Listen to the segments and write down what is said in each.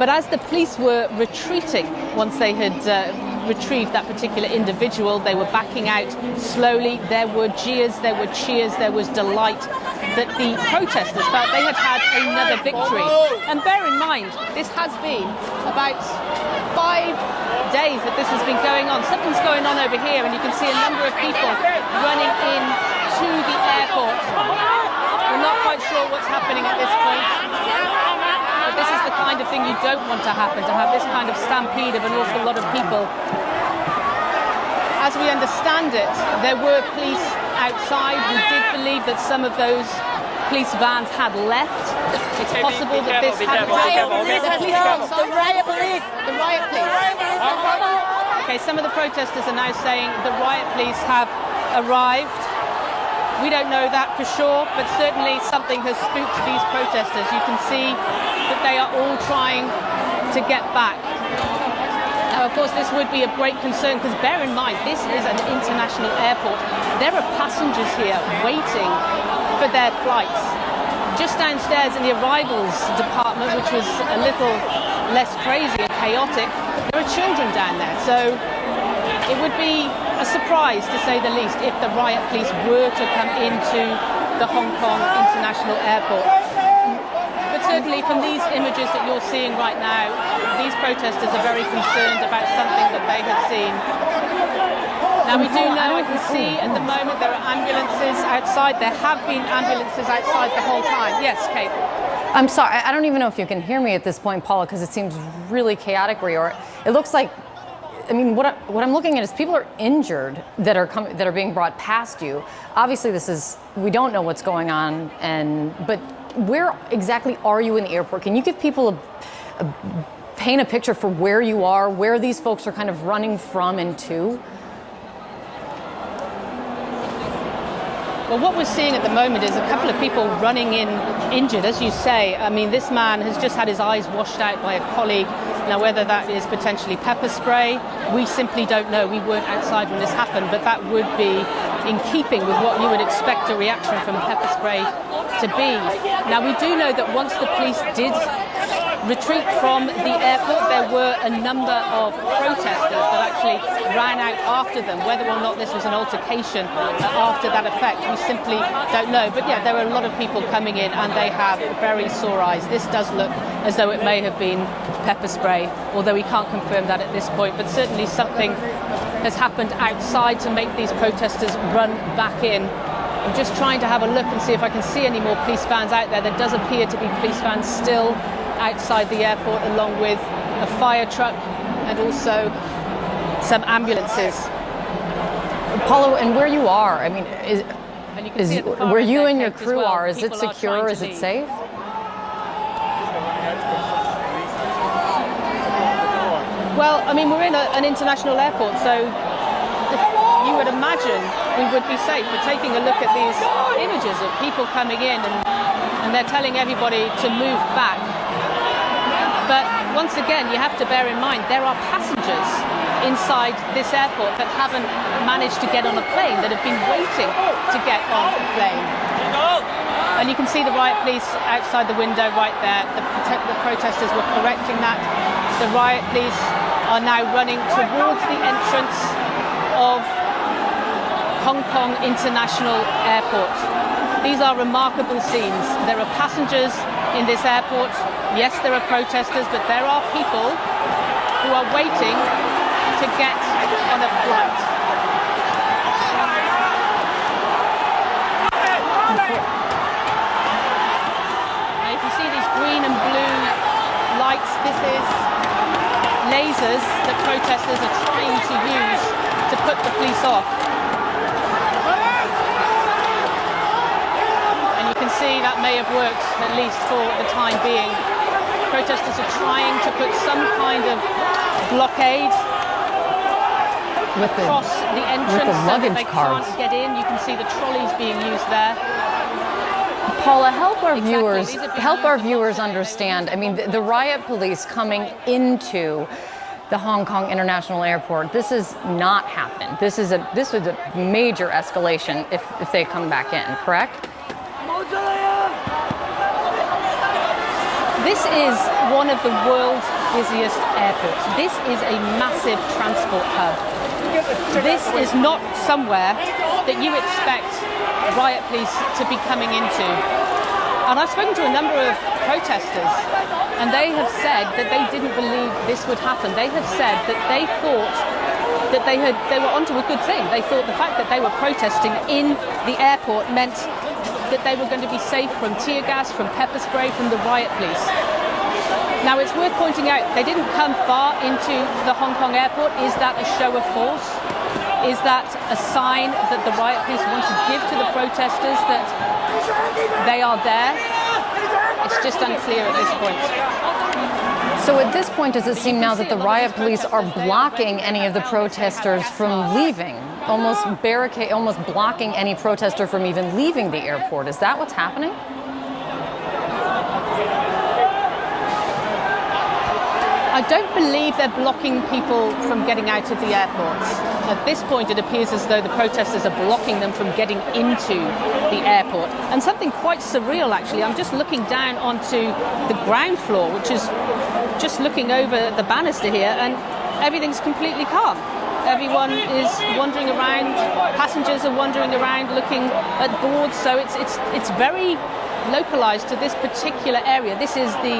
But as the police were retreating, once they had retrieved that particular individual, they were backing out slowly. There were jeers, there were cheers, there was delight that the protesters felt they had had another victory. And bear in mind, this has been about 5 days that this has been going on. Something's going on over here, and you can see a number of people running in to the airport. We're not quite sure what's happening at this point. But this is the kind of thing you don't want to happen, to have this kind of stampede of an awful lot of people. As we understand it, there were police outside. We did believe that some of those police vans had left. It's possible that this had The riot police. The riot police. Okay, some of the protesters are now saying the riot police have arrived. We don't know that for sure, but certainly something has spooked these protesters. You can see that they are all trying to get back. Now, of course, this would be of great concern because bear in mind, this is an international airport. There are passengers here waiting for their flights. Just downstairs in the arrivals department, which was a little less crazy and chaotic, there are children down there. So it would be a surprise, to say the least, if the riot police were to come into the Hong Kong International Airport. But certainly from these images that you're seeing right now, these protesters are very concerned about something that they have seen. Now we do know, I can see at the moment there are ambulances outside. There have been ambulances outside the whole time. Yes, Kate. I'm sorry, I don't even know if you can hear me at this point, Paula, because it seems really chaotic where you are. It looks like, I mean, what I'm looking at is people are injured that are being brought past you. Obviously, we don't know what's going on, but where exactly are you in the airport? Can you give people paint a picture for where you are, where these folks are kind of running from and to? Well, what we're seeing at the moment is a couple of people running in injured, as you say. I mean, this man has just had his eyes washed out by a colleague. Now, whether that is potentially pepper spray, we simply don't know. We weren't outside when this happened, but that would be in keeping with what you would expect a reaction from pepper spray to be. Now, we do know that once the police did retreat from the airport, there were a number of protesters that actually ran out after them. Whether or not this was an altercation after that effect, we simply don't know. But yeah, there were a lot of people coming in and they have very sore eyes. This does look as though it may have been pepper spray, although we can't confirm that at this point. But certainly something has happened outside to make these protesters run back in. I'm just trying to have a look and see if I can see any more police vans out there. There does appear to be police vans still outside the airport, along with a fire truck and also some ambulances. Paula, and where you are, I mean, where you and your crew are, is it secure? Is it safe? Well, I mean, we're in an international airport, so you would imagine we would be safe. We're taking a look at these images of people coming in and they're telling everybody to move back. But once again, you have to bear in mind there are passengers inside this airport that haven't managed to get on a plane, that have been waiting to get on a plane. And you can see the riot police outside the window right there. The protesters were correcting that. The riot police are now running towards the entrance of Hong Kong International Airport. These are remarkable scenes. There are passengers in this airport. Yes, there are protesters, but there are people who are waiting to get on a flight. Now, if you see these green and blue lights, this is lasers that protesters are trying to use to put the police off. See, that may have worked, at least for the time being. Protesters are trying to put some kind of blockade across the entrance so that they can't get in. You can see the trolleys being used there. Paula, help our viewers understand. I mean, the riot police coming into the Hong Kong International Airport, this has not happened. This was a major escalation if they come back in, correct? This is one of the world's busiest airports. This is a massive transport hub. This is not somewhere that you expect riot police to be coming into. And I've spoken to a number of protesters, and they have said that they didn't believe this would happen. They have said that they thought that they were onto a good thing. They thought the fact that they were protesting in the airport meant that they were going to be safe from tear gas, from pepper spray, from the riot police. Now, it's worth pointing out they didn't come far into the Hong Kong airport. Is that a show of force? Is that a sign that the riot police want to give to the protesters that they are there? It's just unclear at this point. So at this point, does it seem now that the riot police are blocking any of the protesters from leaving? Almost blocking any protester from even leaving the airport. Is that what's happening? I don't believe they're blocking people from getting out of the airport. At this point, it appears as though the protesters are blocking them from getting into the airport. And something quite surreal, actually. I'm just looking down onto the ground floor, which is just looking over the banister here, and everything's completely calm. Everyone is wandering around. Passengers are wandering around, looking at boards. So it's very localized to this particular area. This is the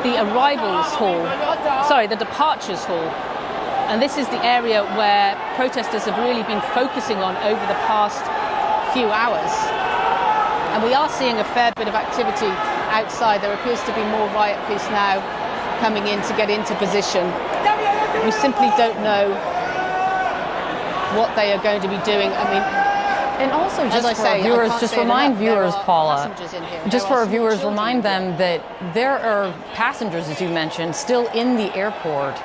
arrivals hall, the departures hall. And this is the area where protesters have really been focusing on over the past few hours. And we are seeing a fair bit of activity outside. There appears to be more riot police now coming in to get into position. We simply don't know what they are going to be doing. I mean, and also, just for our viewers, just remind viewers, Paula, just for our viewers, remind them that there are passengers, as you mentioned, still in the airport.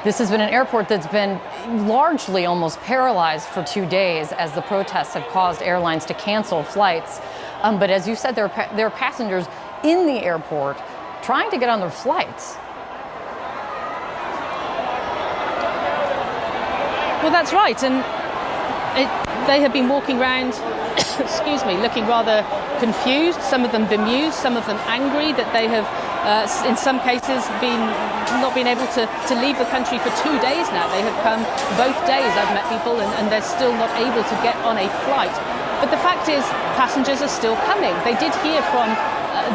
This has been an airport that's been largely almost paralyzed for 2 days as the protests have caused airlines to cancel flights. But as you said, there are passengers in the airport trying to get on their flights. Well, that's right. And they have been walking around, looking rather confused, some of them bemused, some of them angry that they have, in some cases, not been able to leave the country for 2 days now. They have come both days, I've met people, and they're still not able to get on a flight. But the fact is, passengers are still coming. They did hear from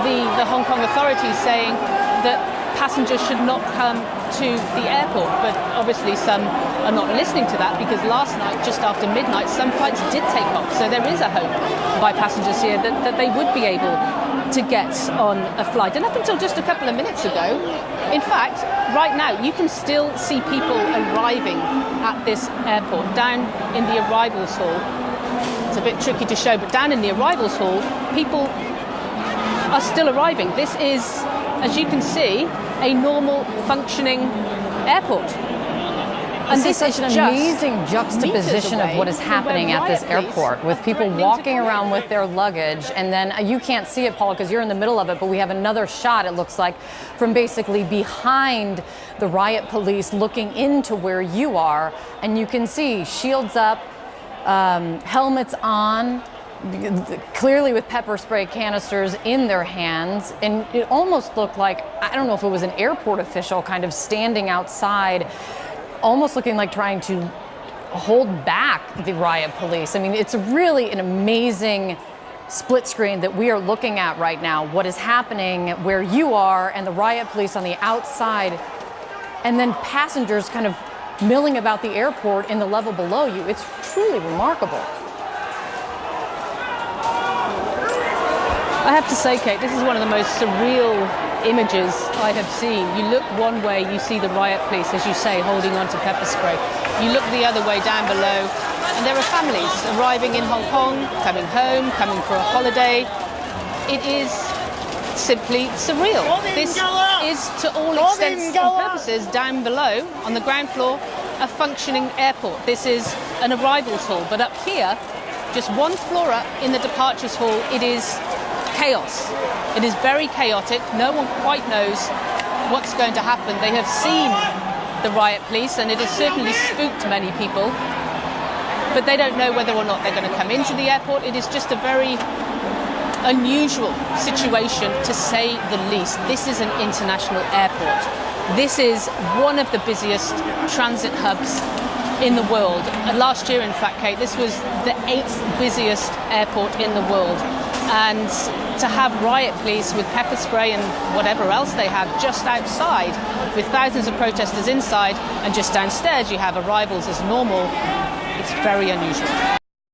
the Hong Kong authorities saying that passengers should not come to the airport, but obviously some are not listening to that, because last night, just after midnight, some flights did take off. So there is a hope by passengers here that they would be able to get on a flight. And up until just a couple of minutes ago, in fact, right now, you can still see people arriving at this airport, down in the arrivals hall. It's a bit tricky to show, but down in the arrivals hall, people are still arriving. This is, as you can see, a normal functioning airport. And this is such an amazing juxtaposition of what is happening at this airport, with people walking around with their luggage. And then you can't see it, Paula, because you're in the middle of it, but we have another shot, it looks like, from basically behind the riot police looking into where you are. And you can see shields up, helmets on, clearly with pepper spray canisters in their hands. And it almost looked like, I don't know if it was an airport official kind of standing outside, almost looking like trying to hold back the riot police. I mean, it's really an amazing split screen that we are looking at right now. What is happening where you are and the riot police on the outside, and then passengers kind of milling about the airport in the level below you. It's truly remarkable. I have to say, Kate, this is one of the most surreal images I have seen. You look one way, you see the riot police, as you say, holding on to pepper spray. You look the other way down below, and there are families arriving in Hong Kong, coming home, coming for a holiday. It is simply surreal. This is, to all extents and purposes, down below, on the ground floor, a functioning airport. This is an arrivals hall, but up here, just one floor up in the departures hall, it is chaos. It is very chaotic. No one quite knows what's going to happen. They have seen the riot police, and it has certainly spooked many people, but they don't know whether or not they're going to come into the airport. It is just a very unusual situation, to say the least. This is an international airport. This is one of the busiest transit hubs in the world. Last year, in fact, Kate, this was the 8th busiest airport in the world. And to have Riot police with pepper spray and whatever else they have just outside, with thousands of protesters inside, and just downstairs you have arrivals as normal, it's very unusual.